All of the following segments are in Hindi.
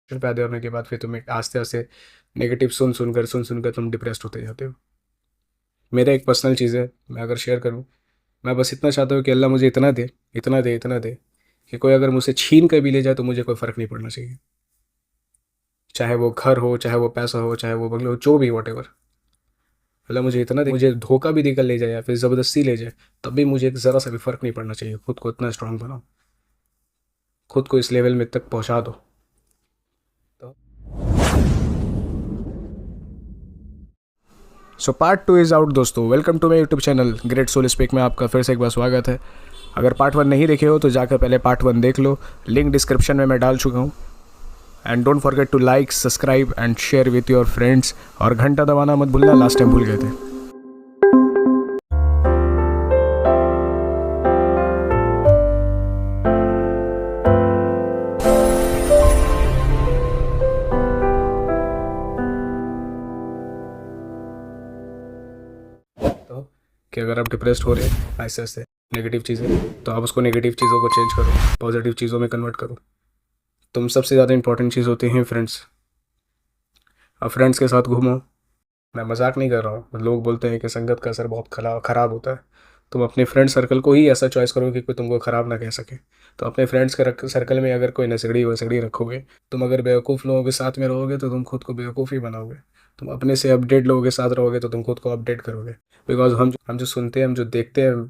पैदा होने के बाद फिर तुम एक आस्ते आस्ते नेगेटिव सुन सुनकर तुम डिप्रेस्ड होते जाते हो। मेरा एक पर्सनल चीज़ है, मैं अगर शेयर करूँ, मैं बस इतना चाहता हूँ कि अल्लाह मुझे इतना दे, इतना दे, इतना दे कि कोई अगर मुझसे छीन कर भी ले जाए तो मुझे कोई फ़र्क नहीं पड़ना चाहिए। चाहे वो घर हो, चाहे वो पैसा हो, चाहे वो बंगले हो, जो भी वॉट एवर। अल्लाह मुझे इतना दे, मुझे धोखा भी देकर ले जाए या फिर ज़बरदस्ती ले जाए, तब भी मुझे ज़रा सा भी फ़र्क नहीं पड़ना चाहिए। खुद को इतना स्ट्रांग बनाओ, खुद को इस लेवल में तक पहुँचा दो। तो सो पार्ट 2 इज़ आउट दोस्तों। Welcome to my YouTube channel great soul speak में आपका फिर से एक बार स्वागत है। अगर पार्ट 1 नहीं देखे हो तो जाकर पहले पार्ट 1 देख लो, लिंक डिस्क्रिप्शन में मैं डाल चुका हूँ। And don't forget to like, subscribe and share with your friends, और घंटा दबाना मत भूलना, लास्ट टाइम भूल गए थे। तो कि अगर आप डिप्रेस्ड हो रहे हैं ऐसे ऐसे नेगेटिव चीज़ें, तो आप उसको नेगेटिव चीज़ों को चेंज करो, पॉजिटिव चीज़ों में कन्वर्ट करो। तुम सबसे ज़्यादा इंपॉर्टेंट चीज़ होती हैं फ्रेंड्स। अब फ्रेंड्स के साथ घूमो, मैं मजाक नहीं कर रहा हूँ। लोग बोलते हैं कि संगत का असर बहुत खराब होता है। तुम अपने फ्रेंड सर्कल को ही ऐसा चॉइस करो कि कोई तुमको ख़राब ना कह सके। तो अपने फ्रेंड्स के सर्कल में अगर कोई नसड़ी वसड़ी रखोगे, तुम अगर बेवकूफ़ लोगों के साथ में रहोगे तो तुम खुद को बेवकूफ़ ही बनाओगे। तुम अपने से अपडेट लोगों के साथ रहोगे तो तुम खुद को अपडेट करोगे। बिकॉज हम जो सुनते हैं, हम जो देखते हैं,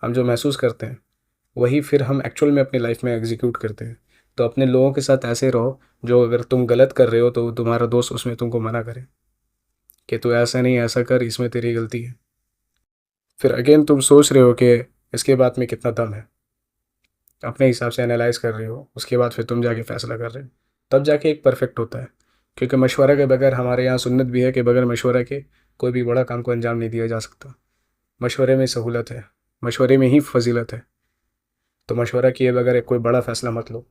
हम जो महसूस करते हैं, वही फिर हम एक्चुअल में अपनी लाइफ में एग्जीक्यूट करते हैं। तो अपने लोगों के साथ ऐसे रहो जो अगर तुम गलत कर रहे हो तो तुम्हारा दोस्त उसमें तुमको मना करे कि तू ऐसा नहीं, ऐसा कर, इसमें तेरी गलती है। फिर अगेन तुम सोच रहे हो कि इसके बाद में कितना दम है, अपने हिसाब से एनालाइज कर रहे हो, उसके बाद फिर तुम जाके फैसला कर रहे हो। तब जाके एक परफेक्ट होता है। क्योंकि मशवरा के बगैर, हमारे यहाँ सुन्नत भी है कि बगैर मशवरा के कोई भी बड़ा काम को अंजाम नहीं दिया जा सकता। मशवरे में सहूलत है, मशवरे में ही फजीलत है। तो मशवरा किए बगैर एक कोई बड़ा फैसला मत लो।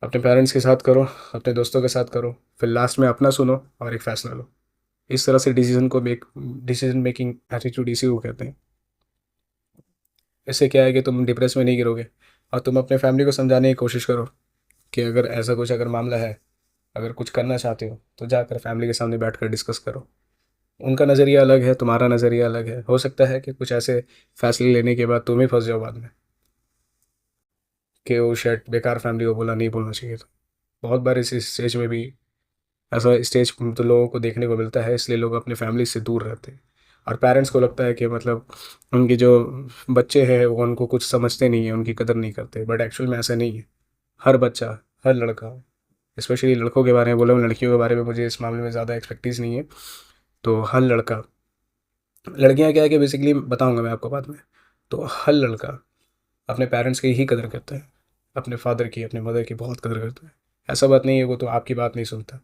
अपने पेरेंट्स के साथ करो, अपने दोस्तों के साथ करो, फिर लास्ट में अपना सुनो और एक फ़ैसला लो। इस तरह से डिसीजन मेकिंग एटीट्यूड इसी को कहते हैं। इससे क्या है कि तुम डिप्रेस में नहीं गिरोगे, और तुम अपने फैमिली को समझाने की कोशिश करो कि अगर ऐसा कुछ अगर मामला है, अगर कुछ करना चाहते हो तो जाकर फैमिली के सामने बैठकर डिस्कस करो। उनका नज़रिया अलग है, तुम्हारा नज़रिया अलग है। हो सकता है कि कुछ ऐसे फैसले लेने के बाद तुम ही फंस जाओ बाद में कि वो शायद बेकार, फैमिली को बोला नहीं बोलना चाहिए था। बहुत बार इस स्टेज में भी ऐसा स्टेज तो लोगों को देखने को मिलता है, इसलिए लोग अपने फैमिली से दूर रहते हैं। और पेरेंट्स को लगता है कि मतलब उनके जो बच्चे हैं वो उनको कुछ समझते नहीं है, उनकी कदर नहीं करते, बट एक्चुअल में ऐसा नहीं है। हर बच्चा, हर लड़का, स्पेशली लड़कों के बारे में बोला, लड़कियों के बारे में मुझे इस मामले में ज़्यादा एक्सपेक्टीज नहीं है। तो हर लड़का, लड़कियां क्या है कि बेसिकली बताऊंगा मैं आपको बाद में। तो हर लड़का अपने पेरेंट्स की ही कदर करता है, अपने फादर की, अपने मदर की बहुत कदर करता है। ऐसा बात नहीं है वो तो आपकी बात नहीं सुनता,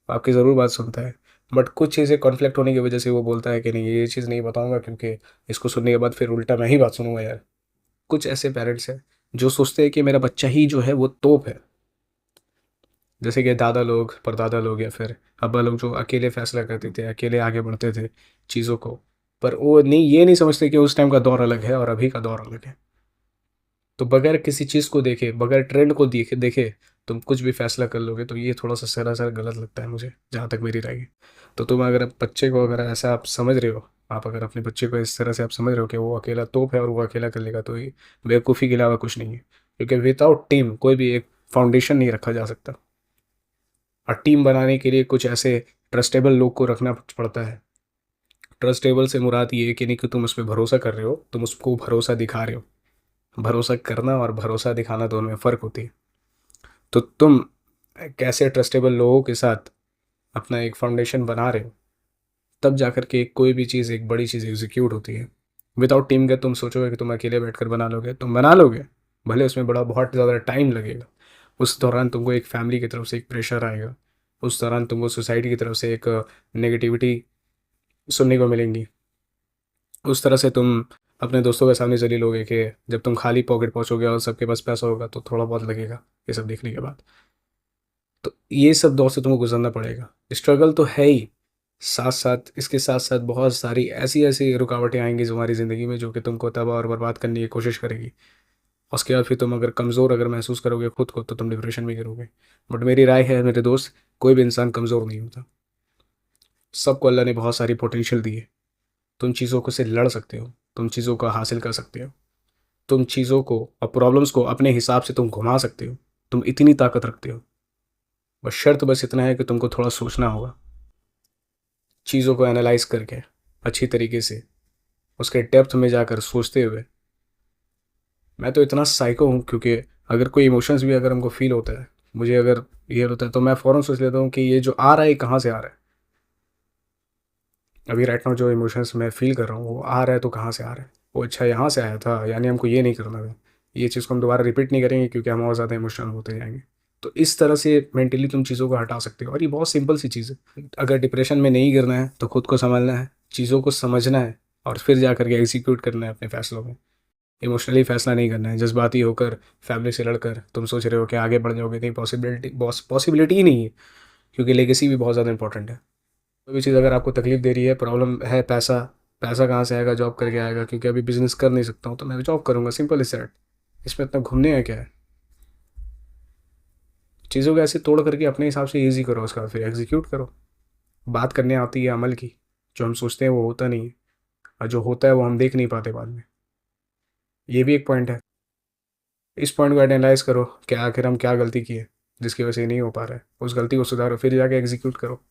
आपकी ज़रूर बात सुनता है। बट कुछ चीज़ें कॉन्फ्लिक्ट होने की वजह से वो बोलता है कि नहीं, ये चीज़ नहीं बताऊंगा क्योंकि इसको सुनने के बाद फिर उल्टा मैं ही बात सुनूंगा यार। कुछ ऐसे पेरेंट्स हैं जो सोचते हैं कि मेरा बच्चा ही जो है वो तोप है। जैसे कि दादा लोग, परदादा लोग, या फिर अब्बा लोग जो अकेले फैसला करते थे, अकेले आगे बढ़ते थे चीज़ों को। पर वो नहीं, ये नहीं समझते कि उस टाइम का दौर अलग है और अभी का दौर अलग है। तो बगैर किसी चीज़ को देखे, बगैर ट्रेंड को देखे देखे तुम कुछ भी फैसला कर लोगे, तो ये थोड़ा सा सरासर गलत लगता है मुझे, जहाँ तक मेरी राय है। तो तुम अगर बच्चे को अगर ऐसा आप समझ रहे हो, आप अगर अपने बच्चे को इस तरह से आप समझ रहे हो कि वो अकेला तोप है और वो अकेला कर लेगा, तो ये बेवकूफ़ी के अलावा कुछ नहीं है। क्योंकि विदाउट टीम कोई भी एक फाउंडेशन नहीं रखा जा सकता। और टीम बनाने के लिए कुछ ऐसे ट्रस्टेबल लोग को रखना पड़ता है। ट्रस्टेबल से मुराद ये है कि नहीं कि तुम उस पर भरोसा कर रहे हो, तुम उसको भरोसा दिखा रहे हो। भरोसा करना और भरोसा दिखाना दोनों में फ़र्क होती है। तो तुम कैसे ट्रस्टेबल लोगों के साथ अपना एक फाउंडेशन बना रहे हो, तब जाकर के कोई भी चीज़, एक बड़ी चीज़ एग्जीक्यूट होती है। विदाउट टीम के तुम सोचोगे कि तुम अकेले बैठकर बना लोगे, तुम बना लोगे, भले उसमें बड़ा बहुत ज़्यादा टाइम लगेगा। उस दौरान तुमको एक फैमिली की तरफ से एक प्रेशर आएगा, उस दौरान तुमको सोसाइटी की तरफ से एक नेगेटिविटी सुनने को मिलेंगी। उस तरह से तुम अपने दोस्तों के सामने जलील होगे कि जब तुम खाली पॉकेट पहुंचोगे और सबके पास पैसा होगा तो थोड़ा बहुत लगेगा ये सब देखने के बाद। तो ये सब दौर से तुमको गुजरना पड़ेगा। स्ट्रगल तो है ही, साथ साथ इसके साथ साथ बहुत सारी ऐसी ऐसी रुकावटें आएंगी जो हमारी ज़िंदगी में, जो कि तुमको तबाह और बर्बाद करने की कोशिश करेगी। उसके बाद फिर तुम अगर कमज़ोर अगर महसूस करोगे खुद को तो तुम डिप्रेशन में गिरोगे। बट मेरी राय है मेरे दोस्त, कोई भी इंसान कमज़ोर नहीं होता। सबको अल्लाह ने बहुत सारी पोटेंशियल दी है। तुम चीज़ों को से लड़ सकते हो, तुम चीज़ों को हासिल कर सकते हो, तुम चीज़ों को और प्रॉब्लम्स को अपने हिसाब से तुम घुमा सकते हो। तुम इतनी ताकत रखते हो। बस शर्त बस इतना है कि तुमको थोड़ा सोचना होगा, चीज़ों को एनालाइज करके अच्छी तरीके से उसके डेप्थ में जाकर सोचते हुए। मैं तो इतना साइको हूँ क्योंकि अगर कोई इमोशंस भी अगर हमको फील होता है, मुझे अगर ये होता है तो मैं फ़ौरन सोच लेता हूँ कि ये जो आ रहा है ये कहाँ से आ रहा है। अभी राइट नाउ जो इमोशंस मैं फील कर रहा हूँ वो आ रहा है तो कहाँ से आ रहा है, वो अच्छा यहाँ से आया था, यानी हमको ये नहीं करना था। ये चीज़ को हम दोबारा रिपीट नहीं करेंगे क्योंकि हम और ज़्यादा इमोशनल होते जाएंगे। तो इस तरह से मेंटली तुम चीज़ों को हटा सकते हो और ये बहुत सिंपल सी चीज़ है। अगर डिप्रेशन में नहीं गिरना है तो खुद को संभालना है, चीज़ों को समझना है और फिर जा करके एग्जीक्यूट करना है अपने फैसलों में। इमोशनली फैसला नहीं करना है, जज्बाती होकर फैमिली से लड़कर तुम सोच रहे हो कि आगे बढ़ जाओगे, नहीं, पॉसिबिलिटी ही नहीं है। क्योंकि लेगेसी भी बहुत ज़्यादा इंपॉर्टेंट है। कोई भी चीज़ अगर आपको तकलीफ दे रही है, प्रॉब्लम है, पैसा, पैसा कहाँ से आएगा, जॉब करके आएगा, क्योंकि अभी बिजनेस कर नहीं सकता हूँ तो मैं जॉब करूँगा, सिंपल इज दैट। इसमें इतना घूमने का क्या है। चीज़ों को ऐसे तोड़ करके अपने हिसाब से ईजी करो, उसका फिर एग्जीक्यूट करो। बात करने आती है अमल की, जो हम सोचते हैं वो होता नहीं है, और जो होता है वो हम देख नहीं पाते बाद में। ये भी एक पॉइंट है। इस पॉइंट को एनालाइज करो कि आखिर हम क्या गलती की है जिसकी वजह से ये नहीं हो पा रहा है, उस गलती को सुधारो, फिर जाके एग्जीक्यूट करो।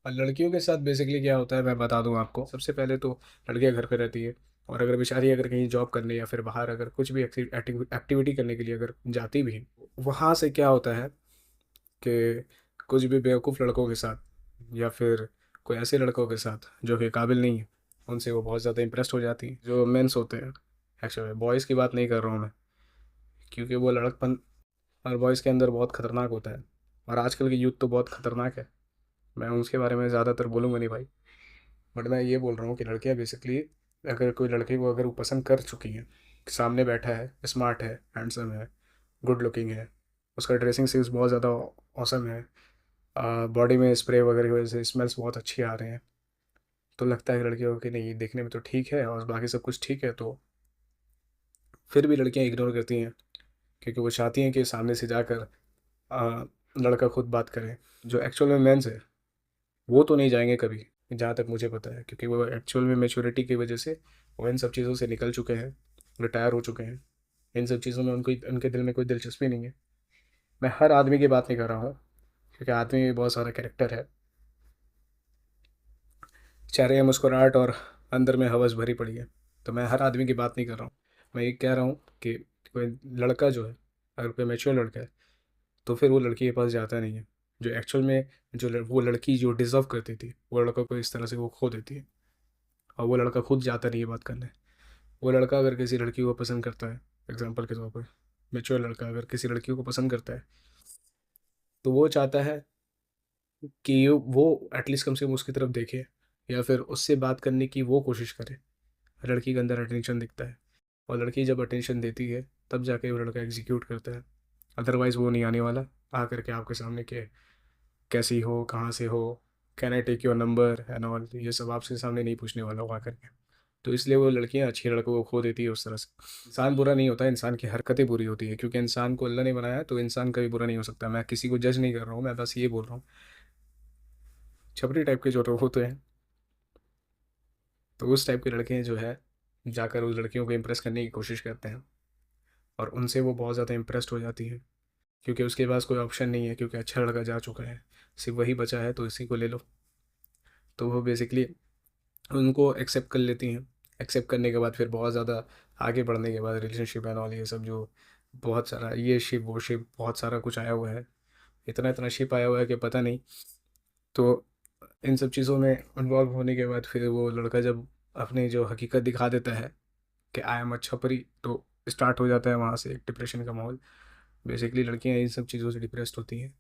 और लड़कियों के साथ बेसिकली क्या होता है मैं बता दूं आपको। सबसे पहले तो लड़कियां घर पे रहती है, और अगर बेचारी अगर कहीं जॉब करने या फिर बाहर अगर कुछ भी एक्टिविटी करने के लिए अगर जाती भी हैं, वहाँ से क्या होता है कि कुछ भी बेवकूफ़ लड़कों के साथ या फिर कोई ऐसे लड़कों के साथ जो कि काबिल नहीं है, उनसे वो बहुत ज़्यादा इंप्रेस्ड हो जाती हैं, जो मेंस होते हैं। एक्चुअली बॉयज़ की बात नहीं कर रहा हूँ मैं, क्योंकि वो लड़कपन और बॉयज़ के अंदर बहुत ख़तरनाक होता है। और आजकल की यूथ तो बहुत ख़तरनाक है। मैं उसके बारे में ज़्यादातर बोलूँगा नहीं भाई। बट मैं ये बोल रहा हूँ कि लड़कियाँ बेसिकली अगर कोई लड़के को अगर वो पसंद कर चुकी हैं, सामने बैठा है, स्मार्ट है, हैंडसम है, गुड लुकिंग है, उसका ड्रेसिंग सेंस बहुत ज़्यादा औसम है, बॉडी में स्प्रे वगैरह की वजह से स्मेल्स बहुत अच्छी आ रहे हैं, तो लगता है कि लड़कियों की नहीं देखने में तो ठीक है और बाकी सब कुछ ठीक है, तो फिर भी लड़कियाँ इग्नोर करती हैं क्योंकि वो चाहती हैं कि सामने से जाकर लड़का खुद बात करे। जो एक्चुअल में मेंस है वो तो नहीं जाएंगे कभी, जहाँ तक मुझे पता है, क्योंकि वो एक्चुअल में मेच्योरिटी की वजह से वो इन सब चीज़ों से निकल चुके हैं, रिटायर हो चुके हैं। इन सब चीज़ों में उनको उनके दिल में कोई दिलचस्पी नहीं है। मैं हर आदमी की बात नहीं कर रहा हूँ, क्योंकि आदमी में बहुत सारा कैरेक्टर है, चेहरे में मुस्कुराहट और अंदर में हवस भरी पड़ी है। तो मैं हर आदमी की बात नहीं कर रहा हूँ। मैं ये कह रहा हूँ कि कोई लड़का जो है, अगर कोई मेच्योर लड़का है तो फिर वो लड़की के पास जाता नहीं है। जो एक्चुअल में वो लड़की जो डिज़र्व करती थी वो लड़का को इस तरह से वो खो देती है, और वो लड़का खुद जाता नहीं है बात करने। वो लड़का अगर किसी लड़की को पसंद करता है, एग्जाम्पल के तौर पर मेच्योर लड़का अगर किसी लड़की को पसंद करता है, तो वो चाहता है कि वो एटलीस्ट कम से कम उसकी तरफ देखे या फिर उससे बात करने की वो कोशिश करे। लड़की के अंदर अटेंशन दिखता है, और लड़की जब अटेंशन देती है तब जाके वो लड़का एग्जीक्यूट करता है। अदरवाइज़ वो नहीं आने वाला आ करके आपके सामने के कैसी हो, कहाँ से हो, can I take your number and all, ये सब आपके सामने नहीं पूछने वाला वो आकर के। तो इसलिए वो लड़कियां अच्छी लड़कों को खो देती है उस तरह से। इंसान बुरा नहीं होता, इंसान की हरकतें बुरी होती है, क्योंकि इंसान को अल्लाह ने बनाया है तो इंसान कभी बुरा नहीं हो सकता। मैं किसी को जज नहीं कर रहा हूँ, मैं बस ये बोल रहा हूँ छपरी टाइप के जो लोग होते हैं, तो उस टाइप के लड़के जो है जाकर उस लड़कियों को इम्प्रेस करने की कोशिश करते हैं, और उनसे वो बहुत ज़्यादा इम्प्रेस्ड हो जाती है, क्योंकि उसके पास कोई ऑप्शन नहीं है, क्योंकि अच्छा लड़का जा चुका है, सिर्फ वही बचा है तो इसी को ले लो। तो वो बेसिकली उनको एक्सेप्ट कर लेती हैं। एक्सेप्ट करने के बाद फिर बहुत ज़्यादा आगे बढ़ने के बाद रिलेशनशिप एंड ऑल ये सब जो बहुत सारा ये शिप वो शिप बहुत सारा कुछ आया हुआ है, इतना इतना शिप आया हुआ है कि पता नहीं। तो इन सब चीज़ों में इन्वॉल्व होने के बाद फिर वो लड़का जब अपनी जो हकीकत दिखा देता है कि आई एम अ छपरी, तो स्टार्ट हो जाता है वहाँ से एक डिप्रेशन का माहौल। बेसिकली लड़कियाँ इन सब चीज़ों से डिप्रेस्ड होती हैं।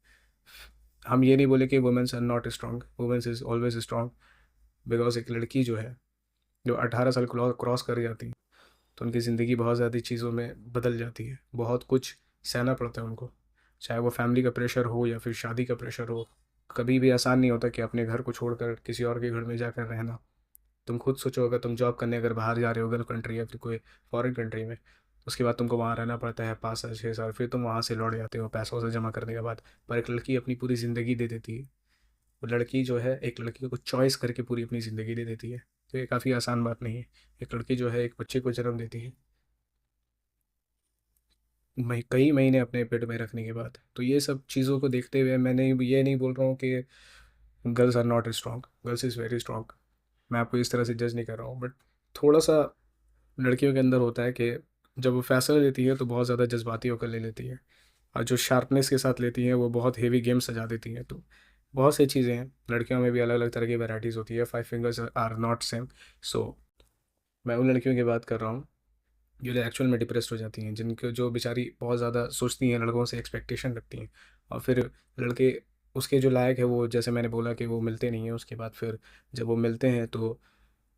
हम ये नहीं बोले कि womens are not strong, womens is always strong. Because एक लड़की जो है जो 18 साल क्रॉस कर जाती है तो उनकी ज़िंदगी बहुत ज़्यादा चीज़ों में बदल जाती है, बहुत कुछ सहना पड़ता है उनको, चाहे वो फैमिली का प्रेशर हो या फिर शादी का प्रेशर हो। कभी भी आसान नहीं होता कि अपने घर को छोड़कर किसी और के घर में जाकर रहना। तुम खुद सोचो, अगर तुम जॉब करने अगर बाहर जा रहे हो गल्फ कंट्री या फिर कोई फॉरेन कंट्री में, उसके बाद तुमको वहाँ रहना पड़ता है 5 साल 6 साल, फिर तुम वहाँ से लौट जाते हो पैसों से जमा करने के बाद। पर एक लड़की अपनी पूरी ज़िंदगी दे देती है। वो लड़की जो है, एक लड़की को चॉइस करके पूरी अपनी ज़िंदगी दे देती है। तो ये काफ़ी आसान बात नहीं है। एक लड़की जो है एक बच्चे को जन्म देती है कई महीने अपने पेट में रखने के बाद। तो ये सब चीज़ों को देखते हुए मैंने ये नहीं बोल रहा हूँ कि girls are not strong, girls is very strong. मैं आपको इस तरह से जज नहीं कर रहा हूँ, बट थोड़ा सा लड़कियों के अंदर होता है कि जब वो फैसला लेती है तो बहुत ज़्यादा जज्बाती होकर ले लेती है, और जो शार्पनेस के साथ लेती हैं वो बहुत हेवी गेम सजा देती हैं। तो बहुत सी चीज़ें हैं, लड़कियों में भी अलग अलग तरह की वैराइटीज़ होती है। 5 फिंगर्स आर नॉट सेम। सो मैं उन लड़कियों की बात कर रहा हूँ जो एक्चुअल में डिप्रेस्ड हो जाती हैं, जिनको जो बेचारी बहुत ज़्यादा सोचती हैं, लड़कों से एक्सपेक्टेशन रखती हैं, और फिर लड़के उसके जो लायक है वो, जैसे मैंने बोला कि वो मिलते नहीं हैं। उसके बाद फिर जब वो मिलते हैं तो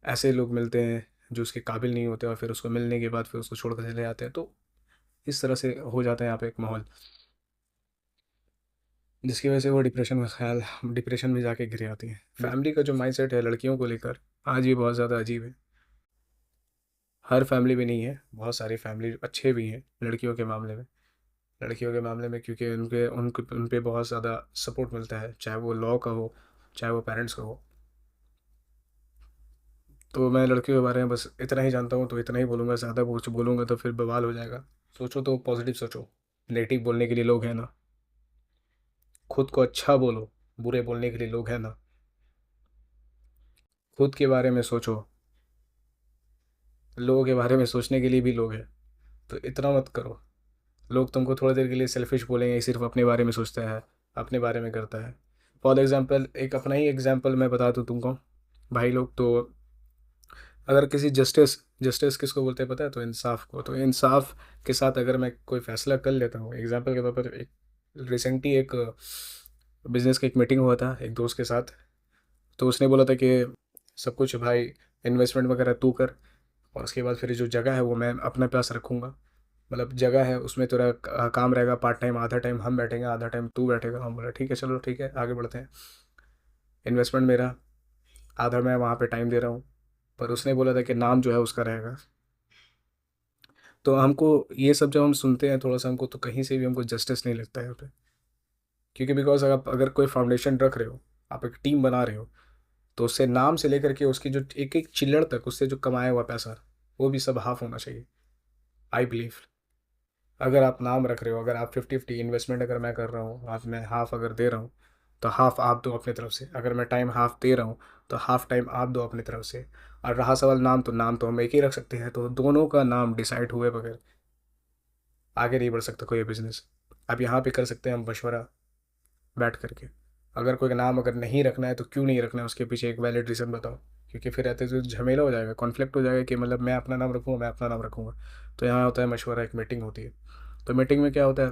ऐसे लोग मिलते हैं जो उसके काबिल नहीं होते, और फिर उसको मिलने के बाद फिर उसको छोड़कर चले जाते हैं। तो इस तरह से हो जाता है यहाँ पे एक माहौल, जिसकी वजह से वो डिप्रेशन में जाके घिर जाती हैं। फैमिली का जो माइंडसेट है लड़कियों को लेकर आज भी बहुत ज़्यादा अजीब है। हर फैमिली में नहीं है, बहुत सारी फैमिली अच्छे भी हैं लड़कियों के मामले में। लड़कियों के मामले में क्योंकि उन पे बहुत ज़्यादा सपोर्ट मिलता है, चाहे वो लॉ का हो, चाहे वो पेरेंट्स का हो। तो मैं लड़कियों के बारे में बस इतना ही जानता हूँ, तो इतना ही बोलूँगा। ज़्यादा कुछ बोलूँगा तो फिर बवाल हो जाएगा। सोचो तो पॉजिटिव सोचो। नेगेटिव बोलने के लिए लोग हैं ना। खुद को अच्छा बोलो, बुरे बोलने के लिए लोग हैं ना। खुद के बारे में सोचो, लोगों के बारे में सोचने के लिए भी लोग हैं। तो इतना मत करो। लोग तुमको थोड़ी देर के लिए सेल्फिश बोलेंगे, सिर्फ अपने बारे में सोचता है, अपने बारे में करता है। फॉर एग्जाम्पल, एक अपना ही एग्जाम्पल मैं बता दूँ तुमको। भाई लोग तो अगर किसी जस्टिस जस्टिस किसको बोलते हैं पता है? तो इंसाफ को। तो इंसाफ के साथ अगर मैं कोई फैसला कर लेता हूँ, एग्जाम्पल के तौर पर, एक रिसेंटली एक बिजनेस की एक मीटिंग हुआ था एक दोस्त के साथ। तो उसने बोला था कि सब कुछ भाई इन्वेस्टमेंट वगैरह तू कर, और उसके बाद फिर जो जगह है वो मैं अपने पास रखूँगा। मतलब जगह है उसमें तेरा काम रहेगा पार्ट टाइम, आधा टाइम हम बैठेंगे, आधा टाइम तू बैठेगा। हम बोला ठीक है, चलो ठीक है, आगे बढ़ते हैं। इन्वेस्टमेंट मेरा, आधा मैं वहाँ पे टाइम दे रहा हूँ। पर उसने बोला था कि नाम जो है उसका रहेगा। तो हमको ये सब जब हम सुनते हैं थोड़ा सा, हमको तो कहीं से भी हमको जस्टिस नहीं लगता है यहाँ पे। क्योंकि बिकॉज अगर कोई फाउंडेशन रख रहे हो, आप एक टीम बना रहे हो, तो उससे नाम से लेकर के उसकी जो एक एक चिल्लड़ तक, उससे जो कमाया हुआ पैसा, वो भी सब हाफ होना चाहिए, आई बिलीव। अगर आप नाम रख रहे हो, अगर आप 50-50 इन्वेस्टमेंट अगर मैं कर रहा हूँ, हाफ मैं हाफ अगर दे रहा हूँ, तो हाफ आप दो अपनी तरफ से। अगर मैं टाइम हाफ दे रहा हूँ तो हाफ टाइम आप दो अपनी तरफ से। और रहा सवाल नाम, तो नाम तो हम एक ही रख सकते हैं। तो दोनों का नाम डिसाइड हुए बगैर आगे नहीं बढ़ सकता कोई बिजनेस। अब यहाँ पे कर सकते हैं हम मशवरा बैठ करके। अगर कोई नाम अगर नहीं रखना है तो क्यों नहीं रखना है, उसके पीछे एक वैलिड रीज़न बताओ। क्योंकि फिर रहते तो झमेला हो जाएगा, कॉन्फ्लिक्ट हो जाएगा कि मतलब मैं अपना नाम रखूँगा, मैं अपना नाम रखूँगा। तो यहाँ होता है मशवरा, एक मीटिंग होती है। तो मीटिंग में क्या होता है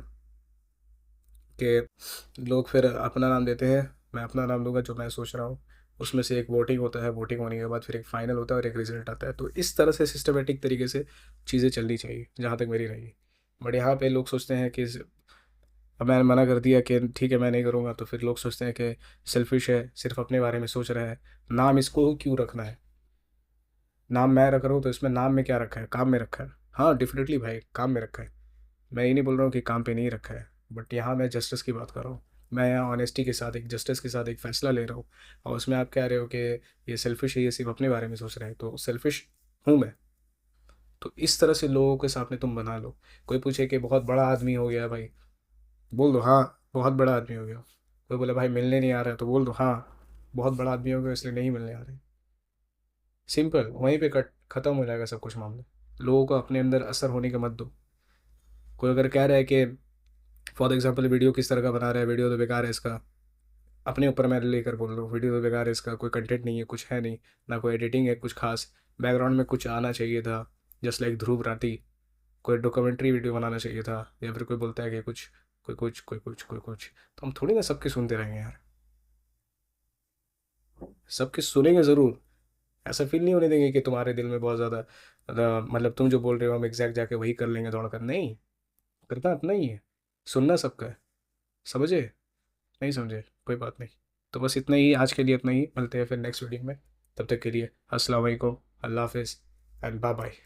कि लोग फिर अपना नाम देते हैं, मैं अपना नाम दूंगा जो मैं सोच रहा हूँ। उसमें से एक वोटिंग होता है, वोटिंग होने के बाद फिर एक फाइनल होता है और एक रिजल्ट आता है। तो इस तरह से सिस्टमेटिक तरीके से चीज़ें चलनी चाहिए, जहाँ तक मेरी रहेगी। बट यहाँ पे लोग सोचते हैं कि अब मैंने मना कर दिया कि ठीक है मैं नहीं करूँगा, तो फिर लोग सोचते हैं कि सेल्फिश है, सिर्फ अपने बारे में सोच रहा है। नाम इसको क्यों रखना है? नाम मैं रख रहा हूँ तो इसमें नाम में क्या रखा है? काम में रखा है। हाँ डेफिनेटली भाई, काम में रखा है। मैं ये नहीं बोल रहा हूँ कि काम पे नहीं रखा है, बट यहाँ मैं जस्टिस की बात कर रहा हूँ। मैं यहाँ ऑनेस्टी के साथ, एक जस्टिस के साथ एक फ़ैसला ले रहा हूँ। और उसमें आप कह रहे हो कि ये सेल्फिश है, ये सिर्फ अपने बारे में सोच रहे हैं, तो सेल्फिश हूँ मैं। तो इस तरह से लोगों के सामने तुम बना लो। कोई पूछे कि बहुत बड़ा आदमी हो गया भाई, बोल दो हाँ बहुत बड़ा आदमी हो गया। कोई बोले भाई मिलने नहीं आ रहा है, तो बोल दो हाँ बहुत बड़ा आदमी हो गया इसलिए नहीं मिलने आ रहे। सिंपल, वहीं पे कट खत्म हो जाएगा सब कुछ मामला। लोगों को अपने अंदर असर होने का मत दो। कोई अगर कह रहा है कि फॉर एग्जाम्पल वीडियो किस तरह का बना रहा है, वीडियो तो बेकार है इसका, अपने ऊपर मैं लेकर बोल रहा हूँ, वीडियो तो बेकार है इसका, कोई कंटेंट नहीं है, कुछ है नहीं, ना कोई एडिटिंग है कुछ खास, बैकग्राउंड में कुछ आना चाहिए था, जस्ट लाइक ध्रुव राठी। कोई डॉक्यूमेंट्री वीडियो बनाना चाहिए था। या फिर कोई बोलता है कि कुछ, कोई कुछ, कोई कुछ, कोई कुछ। तो हम थोड़ी ना सबके सुनते रहेंगे यार। सबके सुनेंगे ज़रूर। ऐसा फील नहीं होने देंगे कि तुम्हारे दिल में बहुत ज़्यादा मतलब तुम जो बोल रहे हो हम एग्जैक्ट जाके वही कर लेंगे दौड़ कर। नहीं, करना अपना ही है, सुनना सबका है। समझे? नहीं समझे कोई बात नहीं। तो बस इतना ही आज के लिए, इतना ही। मिलते हैं फिर नेक्स्ट वीडियो में। तब तक के लिए अस्सलाम वालेकुम, अल्लाह हाफिज़ एंड बाय बाय।